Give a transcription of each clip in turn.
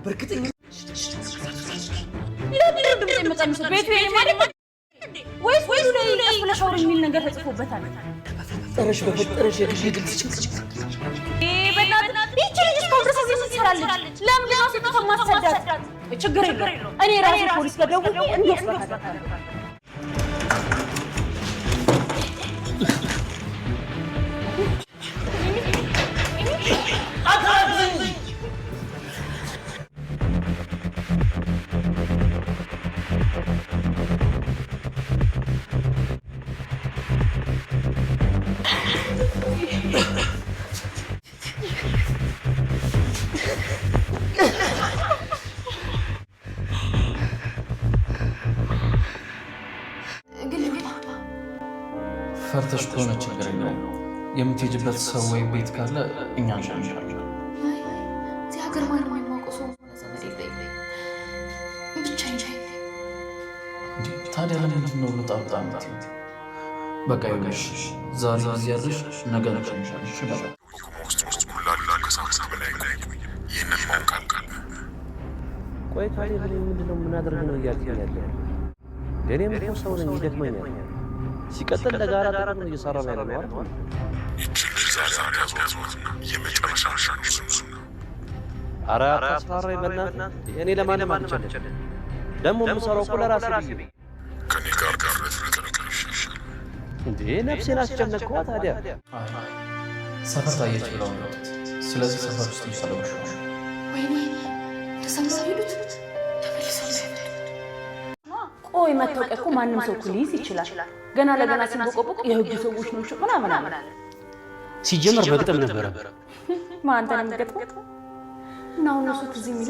በርግጠኛ ለምን ድምጽ የመጣምስ ቤቱ ማለት ወይስ ላይ አስፈላሻው የሚል ነገር ተጽፎበታል? ጠረሽ በፈጠረሽ የግዢ ግልጽ በእናትህ ይቺ ልጅ ኮንግረስ እዚህ ትሰራለች። ለምን ነው ስትተማ ማሰዳት? ችግር የለም እኔ ራሴ ፖሊስ ጋር ደውዬ እንዲያስፈታታለሁ። ፈርተሽ ከሆነ ችግር የለውም። የምትሄጂበት ሰው ወይ ቤት ካለ እኛ እንሸኝሻለን። እዚህ ሀገር ማንም የማውቀው ሰው ሆነ ዘመድ የለኝም። ብቻዬን ታዲያ ለምንድን ነው ልጣጣ የምትይው? በቃ ይኸውልሽ ዛሬ ጊዜ ያለሽ ነገ እንሸኝሻለን። እሺ በቃ ይህንን ማወቅ አልቃል። ቆይ ታዲያ ምንድን ነው የምናደርግ ነው እያልከኝ ያለ? እኔም እኮ ሰው ነኝ፣ ይደክመኛል። ሲቀጥል ለጋራ ጥረት ነው እየሰራን ያለ ነው አይደል? ይህችን ልጅ ዛሬ ያዟትና የመጨረሻ ሻንስ ነው። ኧረ አታስፈራራኝ በእናትህ። እኔ ለማንም አልችልም። ደግሞ የምሰራው እኮ ለራሴ ብዬ። ከእኔ ጋር ልትቀርቀር ይሻሻል እንዴ? ነፍሴን አስጨነቅኳ ታዲያ። ሰፈር ታየች ብለው ነው። ስለዚህ ሰፈር ውስጥ ይሰለውሽ ነው። ወይኔ ተሰምሰው ይሉት ተመልሰው ቆይ መታወቂያ እኮ ማንም ሰው ሊይዝ ይችላል። ገና ለገና ሲንቦቆቦቅ የህግ ሰዎች ነው ምናምን አለ። ሲጀመር በግጥም ነበረ ማን ተነገጠው እና አሁን እሱ ትዝ የሚል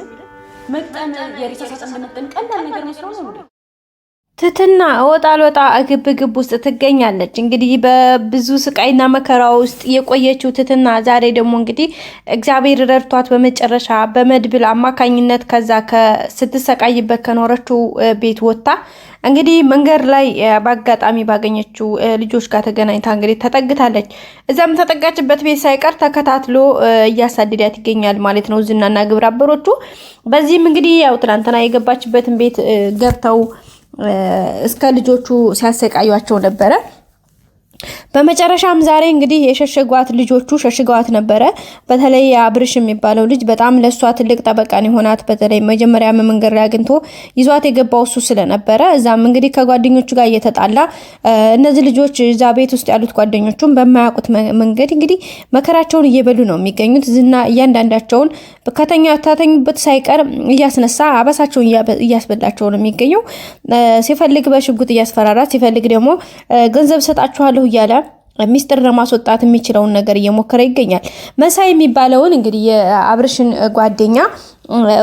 መቅጠም የሪሳ ሳጥን እንደመጠን ቀላል ነገር መስሎ ነው እንዴ? ትትና ወጣ ግብ ውስጥ ትገኛለች። እንግዲህ በብዙ ስቃይና መከራ ውስጥ የቆየችው ትትና ዛሬ ደግሞ እንግዲህ እግዚአብሔር ረድቷት በመጨረሻ በመድብል አማካኝነት ከዛ ስትሰቃይበት ከኖረችው ቤት ወጣ እንግዲህ መንገድ ላይ በአጋጣሚ ባገኘችው ልጆች ጋር ተገናኝታ እንግዲህ ተጠግታለች። እዛም ተጠጋችበት ቤት ሳይቀር ተከታትሎ እያሳደዳት ይገኛል ማለት ነው ዝናና ግብረ አበሮቹ። በዚህም እንግዲህ ያው ትናንትና የገባችበትን ቤት ገብተው እስከ ልጆቹ ሲያሰቃዩአቸው ነበረ። በመጨረሻም ዛሬ እንግዲህ የሸሸጓት ልጆቹ ሸሽገዋት ነበረ። በተለይ አብርሽ የሚባለው ልጅ በጣም ለሷ ትልቅ ጠበቃን ይሆናት። በተለይ መጀመሪያ መንገድ ላይ አግኝቶ ይዟት የገባው እሱ ስለነበረ እዛም እንግዲህ ከጓደኞቹ ጋር እየተጣላ እነዚህ ልጆች እዛ ቤት ውስጥ ያሉት ጓደኞቹም በማያውቁት መንገድ እንግዲህ መከራቸውን እየበሉ ነው የሚገኙት። ዝና እያንዳንዳቸውን ከተኙበት ሳይቀር እያስነሳ አበሳቸውን እያስበላቸው ነው የሚገኘው። ሲፈልግ በሽጉጥ እያስፈራራት፣ ሲፈልግ ደግሞ ገንዘብ ሰጣችኋለሁ እያለ ሚስጥር ለማስወጣት የሚችለውን ነገር እየሞከረ ይገኛል። መሳይ የሚባለውን እንግዲህ የአብርሽን ጓደኛ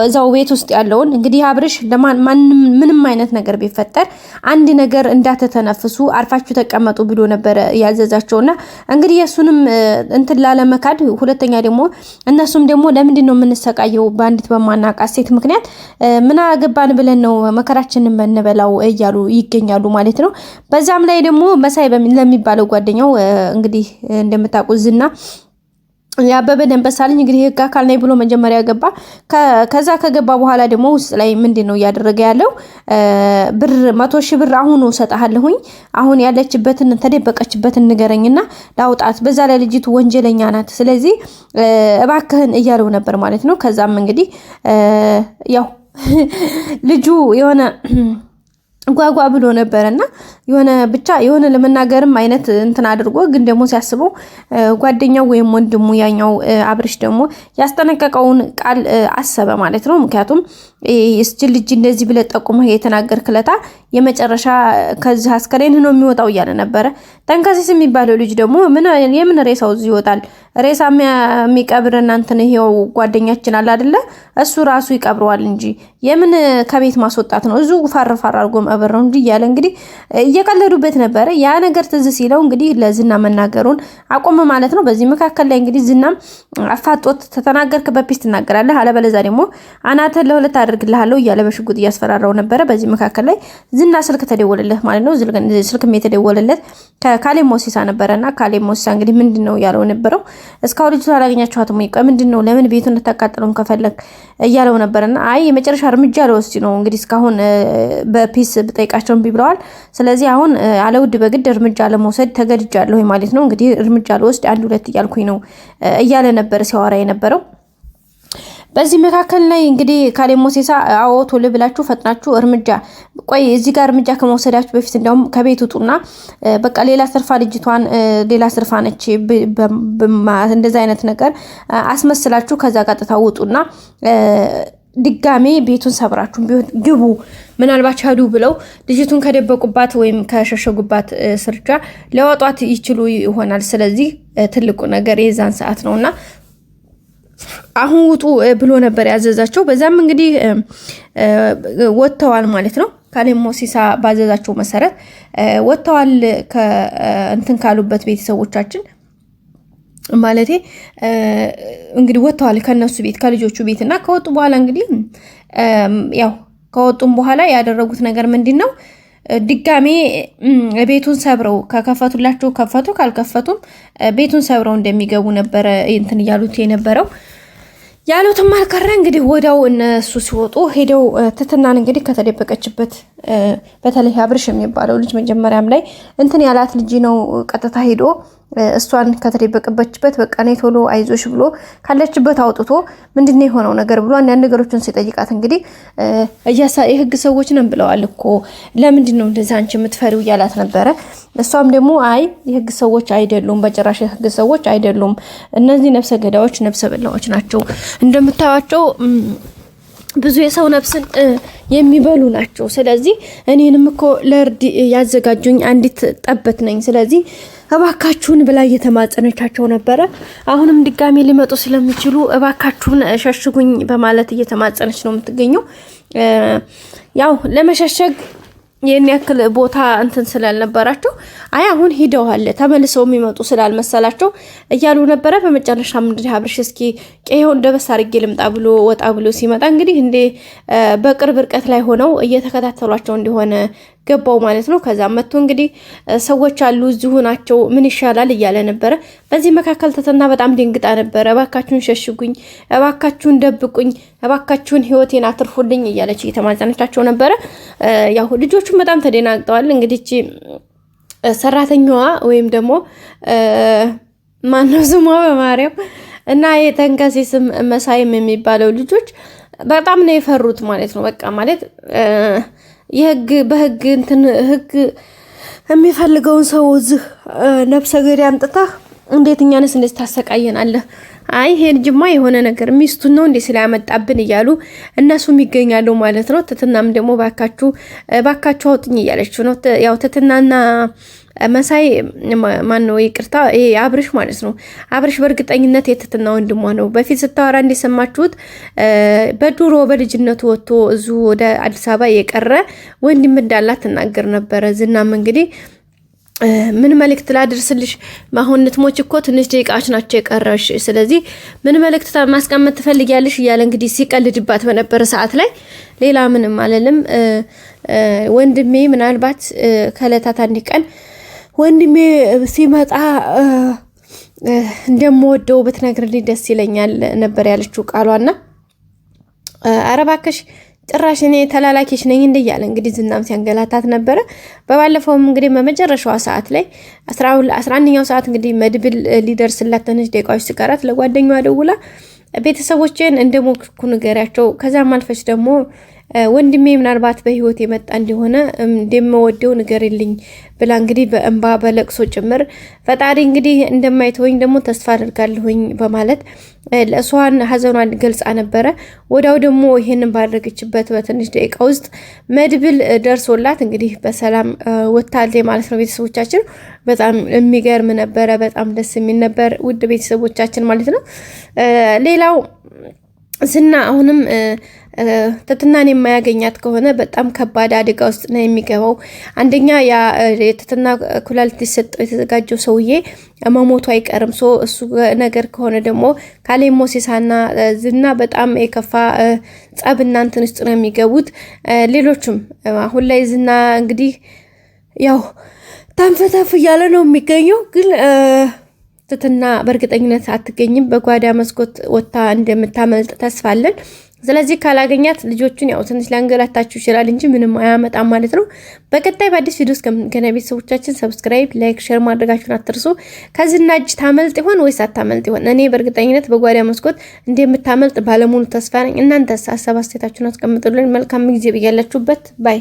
እዛው ቤት ውስጥ ያለውን እንግዲህ አብርሽ ምንም አይነት ነገር ቢፈጠር አንድ ነገር እንዳትተነፍሱ አርፋችሁ ተቀመጡ ብሎ ነበር ያዘዛቸውና እንግዲህ የሱንም እንትን ላለመካድ፣ ሁለተኛ ደግሞ እነሱም ደግሞ ለምንድን ነው የምንሰቃየው በአንዲት በማናውቃት ሴት ምክንያት ምን አገባን ብለን ነው መከራችንን በነበላው እያሉ ይገኛሉ ማለት ነው። በዛም ላይ ደግሞ መሳይ ለሚባለው ጓደኛው እንግዲህ እንደምታውቁት ዝና ያበበ ደንበሳልኝ እንግዲህ ህግ አካል ነኝ ብሎ መጀመሪያ ገባ። ከዛ ከገባ በኋላ ደግሞ ውስጥ ላይ ምንድነው እያደረገ ያለው? ብር 100,000 ብር አሁን ሰጣለሁኝ፣ አሁን ያለችበትን ተደበቀችበትን ንገረኝና ላውጣት፣ በዛ ላይ ልጅቱ ወንጀለኛ ናት፣ ስለዚህ እባክህን እያለው ነበር ማለት ነው። ከዛም እንግዲህ ያው ልጁ የሆነ ጓጓ ብሎ ነበርና የሆነ ብቻ የሆነ ለመናገርም አይነት እንትን አድርጎ ግን ደግሞ ሲያስበው ጓደኛው ወይም ወንድሙ ያኛው አብርሽ ደግሞ ያስጠነቀቀውን ቃል አሰበ ማለት ነው። ምክንያቱም እስቲ ልጅ እንደዚህ ብለ ጠቁመህ የተናገርክለታ የመጨረሻ ከዚህ አስከሬን ነው የሚወጣው እያለ ነበረ። ተንከሲስ የሚባለው ልጅ ደግሞ የምን ሬሳው ይወጣል? ሬሳ የሚቀብር እናንተን ይሄው ጓደኛችን አለ አይደለ? እሱ ራሱ ይቀብረዋል እንጂ የምን ከቤት ማስወጣት ነው? እዙ ፈርፋር አድርጎ መበር ነው እንጂ እያለ እንግዲህ እየቀለዱበት ነበረ። ያ ነገር ትዝ ሲለው እንግዲህ ለዝና መናገሩን አቆመ ማለት ነው። በዚህ መካከል ላይ እንግዲህ ዝናም አፋጦት ተተናገርክ በፒስ ትናገራለህ፣ አለበለዚያ ደግሞ አናተን ለሁለት አድርግልሃለሁ እያለ በሽጉጥ እያስፈራራው ነበረ። በዚህ መካከል ላይ ዝና ስልክ ተደወለለት ማለት ነው። ስልክም የተደወለለት ከካሌብ ሞሲሳ ነበረና ካሌብ ሞሲሳ እንግዲህ ምንድነው ያለው ነበረው እስካሁን ልጅቷ አላገኛችኋትም ወይ? ምንድነው ለምን ቤቱን እንድታቃጥሉም ከፈለክ እያለው ነበርና አይ የመጨረሻ እርምጃ ለወስድ ነው እንግዲህ እስካሁን በፒስ ብጠይቃቸው እምቢ ብለዋል። ስለዚህ አሁን አለውድ በግድ እርምጃ ለመውሰድ ተገድጃለሁ ማለት ነው። እንግዲህ እርምጃ ለወስድ 1-2 እያልኩኝ ነው እያለ ነበር ሲያወራ የነበረው። በዚህ መካከል ላይ እንግዲህ ካሌብ ሞሲሳ አዎ ቶሎ ብላችሁ ፈጥናችሁ እርምጃ ቆይ እዚህ ጋር እርምጃ ከመውሰዳችሁ በፊት እንደውም ከቤት ውጡና በቃ ሌላ ስርፋ ልጅቷን ሌላ ስርፋ ነች እንደዛ አይነት ነገር አስመስላችሁ ከዛ ቀጥታ ውጡና ድጋሜ ቤቱን ሰብራችሁ ቢሆን ግቡ ምናልባት ሄዱ ብለው ልጅቱን ከደበቁባት ወይም ከሸሸጉባት ስርቻ ለወጧት ይችሉ ይሆናል። ስለዚህ ትልቁ ነገር የዛን ሰዓት ነውና አሁን ውጡ ብሎ ነበር ያዘዛቸው። በዛም እንግዲህ ወጥተዋል ማለት ነው። ካሌብ ሞሲሳ ባዘዛቸው መሰረት ወጥተዋል ከእንትን ካሉበት ቤተሰቦቻችን ማለቴ እንግዲህ ወጥተዋል ከነሱ ቤት ከልጆቹ ቤትና ከወጡ በኋላ እንግዲህ ያው ከወጡም በኋላ ያደረጉት ነገር ምንድነው ድጋሜ ቤቱን ሰብረው ከከፈቱላቸው ከፈቱ ካልከፈቱም ቤቱን ሰብረው እንደሚገቡ ነበር እንትን ያሉት የነበረው። ያሉትም አልቀረ እንግዲህ ወዳው እነሱ ሲወጡ ሄደው ትትናን እንግዲህ ከተደበቀችበት በተለይ አብርሽ የሚባለው ልጅ መጀመሪያም ላይ እንትን ያላት ልጅ ነው ቀጥታ ሄዶ እሷን ከተደበቀበችበት በቃ ነይ ቶሎ አይዞሽ ብሎ ካለችበት አውጥቶ ምንድነው የሆነው ነገር ብሎ አንዳንድ ነገሮችን ሲጠይቃት እንግዲህ የህግ ሰዎች ነን ብለዋል እኮ ለምንድነው እንደዛ አንቺ የምትፈሪው እያላት ነበረ። እሷም ደግሞ አይ የህግ ሰዎች አይደሉም፣ በጭራሽ የህግ ሰዎች አይደሉም፣ እነዚህ ነፍሰ ገዳዮች ነፍሰ በላዎች ናቸው፣ እንደምታዩቸው ብዙ የሰው ነፍስን የሚበሉ ናቸው። ስለዚህ እኔንም እኮ ለርድ ያዘጋጁኝ አንዲት ጠበት ነኝ፣ ስለዚህ እባካችሁን ብላ እየተማጸነቻቸው ነበረ። አሁንም ድጋሜ ሊመጡ ስለሚችሉ እባካችሁን ሸሽጉኝ በማለት እየተማጸነች ነው የምትገኘው። ያው ለመሸሸግ የኔ ያክል ቦታ እንትን ስላልነበራቸው አይ አሁን ሂደዋል ተመልሰው የሚመጡ ስላልመሰላቸው እያሉ ነበረ። በመጨረሻም እንግዲህ አብርሽ እስኪ ቀየው እንደበስ አርጌ ልምጣ ብሎ ወጣ ብሎ ሲመጣ እንግዲህ እንደ በቅርብ ርቀት ላይ ሆነው እየተከታተሏቸው እንደሆነ ገባው ማለት ነው። ከዛ መጥቶ እንግዲህ ሰዎች አሉ እዚሁ ናቸው ምን ይሻላል እያለ ነበረ። በዚህ መካከል ትትና በጣም ደንግጣ ነበረ። እባካችሁን ሸሽጉኝ፣ እባካችሁን ደብቁኝ፣ እባካችሁን ህይወቴን አትርፉልኝ እያለች እየተማጸነቻቸው ነበረ። ያው ልጆቹም በጣም ተደናግጠዋል። እንግዲህ ሰራተኛዋ ወይም ደግሞ ማነው ስሟ በማርያም እና የተንከሲስም መሳይም የሚባለው ልጆች በጣም ነው የፈሩት ማለት ነው። በቃ ማለት የህግ በህግ እንትን ህግ የሚፈልገውን ሰው እዚህ ነፍሰ ገዳይ አምጥታ እንዴት እኛንስ እንደዚህ ታሰቃየናለህ? አይ ይሄ ልጅማ የሆነ ነገር ሚስቱን ነው እንዴ ስላመጣብን እያሉ እነሱም ይገኛሉ ማለት ነው። ትትናም ደግሞ ባካችሁ አውጥኝ እያለች ነው። ያው ትትናና መሳይ ማን ነው ይቅርታ፣ ይሄ አብርሽ ማለት ነው። አብርሽ በእርግጠኝነት የትትና ወንድሟ ነው። በፊት ስታወራ እንደሰማችሁት በድሮ በልጅነቱ ወጥቶ እዚሁ ወደ አዲስ አበባ የቀረ ወንድም እንዳላት ትናገር ነበረ። ዝናም እንግዲህ ምን መልእክት ላድርስልሽ? አሁን ልትሞች እኮ ትንሽ ደቂቃዎች ናቸው የቀረሽ፣ ስለዚህ ምን መልእክት ማስቀመጥ ትፈልጊያለሽ እያለ እንግዲህ ሲቀልድባት በነበረ ሰዓት ላይ ሌላ ምንም አለልም። ወንድሜ ምናልባት ከዕለታት አንድ ቀን ወንድሜ ሲመጣ እንደምወደው ብትነግርልኝ ደስ ይለኛል ነበር ያለችው ቃሏና ኧረ እባክሽ ጭራሽ እኔ ተላላኪሽ ነኝ እንደያለ እንግዲህ ዝናም ሲያንገላታት ነበረ። በባለፈውም እንግዲህ በመጨረሻው ሰዓት ላይ 11ኛው ሰዓት እንግዲህ መድብል ሊደርስላት ትንሽ ደቂቃዎች ሲቀራት ለጓደኛዋ ደውላ ቤተሰቦቼን እንደሞክኩ ንገሪያቸው፣ ከዛም አልፈች ደግሞ ወንድሜ ምናልባት በህይወት የመጣ እንደሆነ እንደምወደው ንገሪልኝ ብላ እንግዲህ በእንባ በለቅሶ ጭምር ፈጣሪ እንግዲህ እንደማይተወኝ ደግሞ ተስፋ አድርጋለሁኝ በማለት ለሷን ሀዘኗን ገልጻ ነበረ። ወዳው ደግሞ ይሄንን ባደረገችበት በትንሽ ደቂቃ ውስጥ መድብል ደርሶላት እንግዲህ በሰላም ወጣለ ማለት ነው። ቤተሰቦቻችን በጣም የሚገርም ነበረ፣ በጣም ደስ የሚል ነበር ውድ ቤተሰቦቻችን ማለት ነው። ሌላው ዝና አሁንም ትትናን የማያገኛት ከሆነ በጣም ከባድ አደጋ ውስጥ ነው የሚገባው። አንደኛ ያ የትትና ኩላሊት ሊሰጠው የተዘጋጀው ሰውዬ መሞቱ አይቀርም። እሱ ነገር ከሆነ ደግሞ ካሌብ ሞሲሳና ዝና በጣም የከፋ ጸብ እናንተን ውስጥ ነው የሚገቡት። ሌሎችም አሁን ላይ ዝና እንግዲህ ያው ታንፈታፍ እያለ ነው የሚገኘው ግን ትትና በእርግጠኝነት አትገኝም። በጓዳ መስኮት ወጣ እንደምታመልጥ ተስፋ አለን። ስለዚህ ካላገኛት ልጆቹን ያው ትንሽ ላንገላታችሁ ይችላል እንጂ ምንም አያመጣም ማለት ነው። በቀጣይ በአዲስ ቪዲዮ እስከምንገናኝ ቤተሰቦቻችን ሰብስክራይብ፣ ላይክ፣ ሼር ማድረጋችሁን አትርሱ። ከዝና እጅ ታመልጥ ይሆን ወይስ አታመልጥ ይሆን? እኔ በእርግጠኝነት በጓዳ መስኮት እንደምታመልጥ ባለሙሉ ተስፋ ነኝ። እናንተስ ሀሳብ አስተያየታችሁን አስቀምጡልን። መልካም ጊዜ ብያላችሁበት ባይ